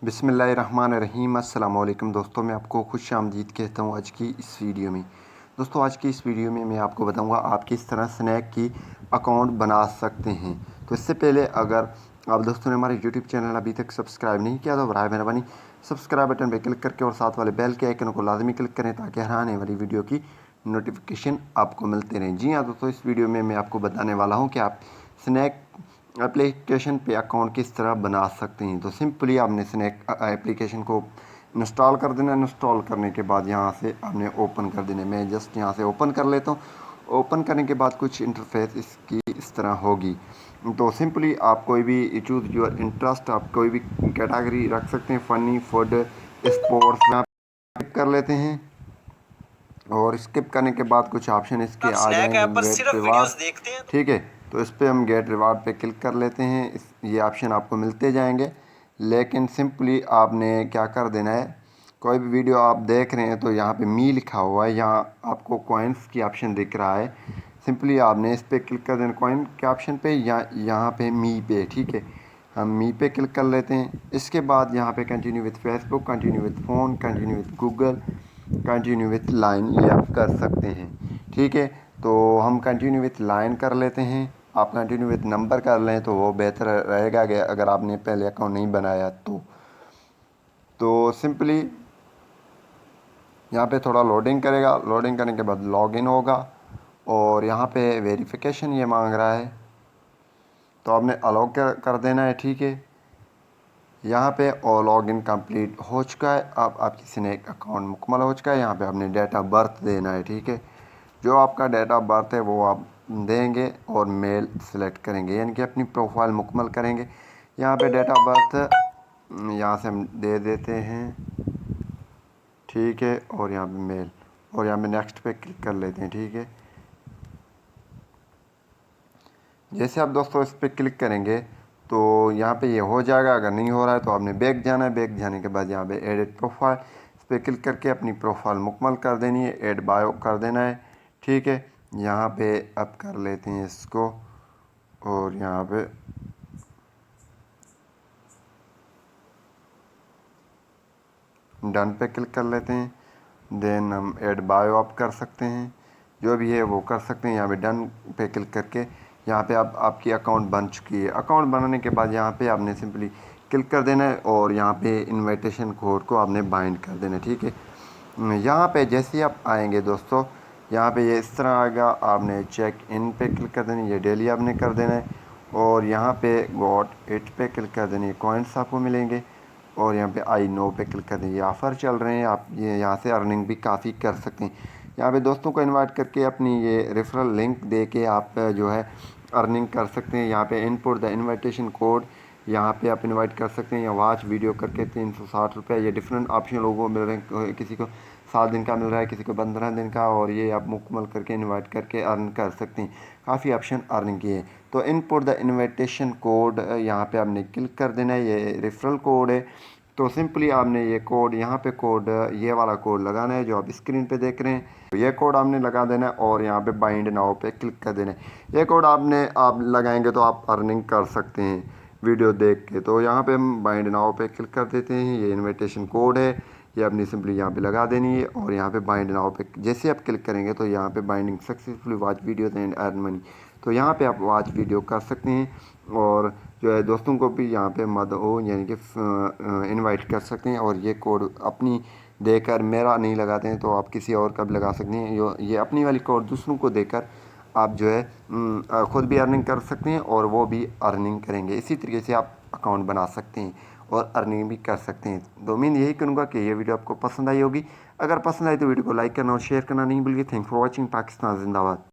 बिस्मिल्लाहिर्रहमानिर्रहीम। अस्सलाम वालेकुम दोस्तों, मैं आपको खुश आमदीद कहता हूँ आज की इस वीडियो में। दोस्तों आज की इस वीडियो में मैं आपको बताऊँगा आप किस तरह स्नैक की अकाउंट बना सकते हैं। तो इससे पहले अगर आप दोस्तों ने हमारे यूट्यूब चैनल अभी तक सब्सक्राइब नहीं किया तो बराए मेहरबानी सब्सक्राइब बटन पर क्लिक करके और साथ वाले बेल के आइकन को लाजमी क्लिक करें ताकि हर आने वाली वीडियो की नोटिफिकेशन आपको मिलते रहें। जी हाँ दोस्तों, इस वीडियो में मैं आपको बताने वाला हूँ कि आप स्नैक एप्लीकेशन पे अकाउंट किस तरह बना सकते हैं। तो सिंपली आपने स्नैक एप्लीकेशन को इंस्टॉल कर देना। इंस्टॉल करने के बाद यहाँ से आपने ओपन कर देना। मैं जस्ट यहाँ से ओपन कर लेता हूँ। ओपन करने के बाद कुछ इंटरफेस इसकी इस तरह होगी। तो सिंपली आप कोई भी चूज़ योर इंटरेस्ट, आप कोई भी कैटेगरी रख सकते हैं, फ़नी, फूड, स्पोर्ट्स में आप कर लेते हैं। और स्किप करने के बाद कुछ ऑप्शन इसके आ जाएंगे, गेट रिवार्ड, ठीक है। तो इस पर हम गेट रिवार्ड पे क्लिक कर लेते हैं। ये ऑप्शन आपको मिलते जाएंगे, लेकिन सिंपली आपने क्या कर देना है, कोई भी वीडियो आप देख रहे हैं तो यहाँ पे मी लिखा हुआ है, यहाँ आपको कॉइन्स की ऑप्शन दिख रहा है। सिंपली आपने इस पर क्लिक कर देना कॉइन के ऑप्शन पे, या यहाँ पे मी पे, ठीक है। हम मी पे क्लिक कर लेते हैं। इसके बाद यहाँ पे continue with Facebook, continue with phone, continue with Google, continue with line, ये आप कर सकते हैं, ठीक है। तो हम कंटिन्यू विथ लाइन कर लेते हैं। आप कंटिन्यू विथ नंबर कर लें तो वो बेहतर रहेगा कि अगर आपने पहले अकाउंट नहीं बनाया तो सिंपली यहाँ पे थोड़ा लोडिंग करेगा। लोडिंग करने के बाद लॉगिन होगा और यहाँ पे वेरिफिकेशन ये मांग रहा है, तो आपने अलाउ कर देना है, ठीक है। यहाँ पे और लॉगिन कंप्लीट हो चुका है। अब आपकी स्नैक अकाउंट मुकम्मल हो चुका है। यहाँ पे आपने डेट ऑफ बर्थ देना है, ठीक है। जो आपका डेट ऑफ बर्थ है वो आप देंगे और मेल सेलेक्ट करेंगे, यानी कि अपनी प्रोफाइल मुकम्मल करेंगे। यहाँ पे डेट ऑफ बर्थ यहाँ से हम दे देते हैं, ठीक है। और यहाँ पे मेल, और यहाँ पे नेक्स्ट पे क्लिक कर लेते हैं, ठीक है। जैसे आप दोस्तों इस पर क्लिक करेंगे तो यहाँ पे ये हो जाएगा। अगर नहीं हो रहा है तो आपने बैक जाना है। बैक जाने के बाद यहाँ पे एडिट प्रोफाइल, इस पर क्लिक करके अपनी प्रोफाइल मुकम्मल कर देनी है, ऐड बायो कर देना है, ठीक है। यहाँ पे अब कर लेते हैं इसको और यहाँ पे डन पे क्लिक कर लेते हैं। देन हम ऐड बायो आप कर सकते हैं, जो भी है वो कर सकते हैं। यहाँ पे डन पे क्लिक करके यहाँ पे अब आपकी अकाउंट बन चुकी है। अकाउंट बनाने के बाद यहाँ पे आपने सिंपली क्लिक कर देना है और यहाँ पे इनविटेशन कोड को आपने बाइंड कर देना है, ठीक है। यहाँ पे जैसे ही आप आएंगे दोस्तों, यहाँ पे ये इस तरह आएगा। आपने चेक इन पे क्लिक कर देना है, ये डेली आपने कर देना है। और यहाँ पे गॉट इट पे क्लिक कर देना है, कॉइन्स आपको मिलेंगे। और यहाँ पे आई नो पे क्लिक कर दें, ये ऑफ़र चल रहे हैं, आप ये यहाँ से अर्निंग भी काफ़ी कर सकते हैं। यहाँ पे दोस्तों को इनवाइट करके अपनी ये रेफरल लिंक दे के आप जो है अर्निंग कर सकते हैं। यहाँ पे इनपुट द इनविटेशन कोड, यहाँ पे आप इनवाइट कर सकते हैं, या वॉच वीडियो करके 360 रुपये, ये डिफरेंट ऑप्शन लोगों को मिल रहे हैं। किसी को 7 दिन का मिल रहा है, किसी को 15 दिन का, और ये आप मुकम्मल करके इनवाइट करके अर्न कर सकते हैं। काफ़ी ऑप्शन अर्निंग की है। तो इनपुट द इनविटेशन कोड, यहाँ पे आपने क्लिक कर देना है, ये रेफरल कोड है। तो सिंपली आपने ये कोड, यहाँ पे कोड, ये वाला कोड लगाना है जो आप स्क्रीन पे देख रहे हैं। तो ये कोड आपने लगा देना है और यहाँ पे बाइंड नाउ पे क्लिक कर देना है। ये कोड आप लगाएंगे तो आप अर्निंग कर सकते हैं वीडियो देख के। तो यहाँ पे हम बाइंड नाउ पे क्लिक कर देते हैं। ये इनविटेशन कोड है, ये अपनी सिंपली यहाँ पे लगा देनी है और यहाँ पे बाइंड नाउ पे जैसे आप क्लिक करेंगे तो यहाँ पे binding successfully watch video and earn money, तो यहाँ पे आप वॉच वीडियो कर सकते हैं और जो है दोस्तों को भी यहाँ पे मद हो यानी कि इनवाइट कर सकते हैं। और ये कोड अपनी देकर, मेरा नहीं लगाते हैं तो आप किसी और का भी लगा सकते हैं। ये अपनी वाली कोड दूसरों को देकर आप जो है ख़ुद भी अर्निंग कर सकते हैं और वो भी अर्निंग करेंगे। इसी तरीके से आप अकाउंट बना सकते हैं और अर्निंग भी कर सकते हैं। तो उम्मीद यही करूँगा कि ये वीडियो आपको पसंद आई होगी। अगर पसंद आई तो वीडियो को लाइक करना और शेयर करना नहीं भूलिए। Thanks for watching. पाकिस्तान जिंदाबाद।